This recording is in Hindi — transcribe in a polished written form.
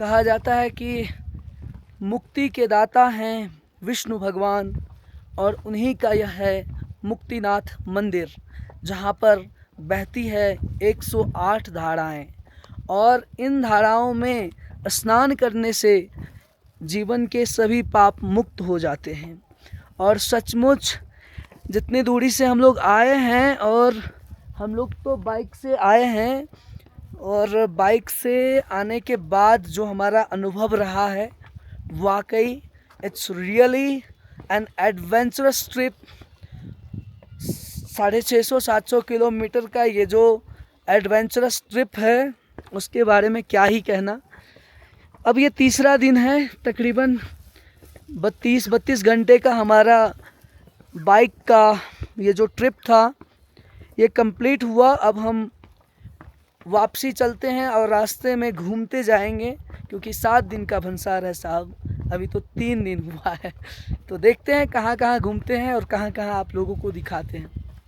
कहा जाता है कि मुक्ति के दाता हैं विष्णु भगवान और उन्हीं का यह है मुक्तिनाथ मंदिर, जहाँ पर बहती है 108 धाराएं और इन धाराओं में स्नान करने से जीवन के सभी पाप मुक्त हो जाते हैं। और सचमुच जितनी दूरी से हम लोग आए हैं, और हम लोग तो बाइक से आए हैं, और बाइक से आने के बाद जो हमारा अनुभव रहा है, वाकई it's really an adventurous trip. 650-700 kilometre का ये जो एडवेंचरस ट्रिप है, उसके बारे में क्या ही कहना। अब ये तीसरा दिन है, तकरीबन 32 घंटे का हमारा बाइक का ये जो ट्रिप था ये कंप्लीट हुआ। अब हम वापसी चलते हैं और रास्ते में घूमते जाएंगे, क्योंकि 7 दिन का भंसार है साहब, अभी तो 3 दिन हुआ है। तो देखते हैं कहाँ कहाँ घूमते हैं और कहाँ कहाँ आप लोगों को दिखाते हैं।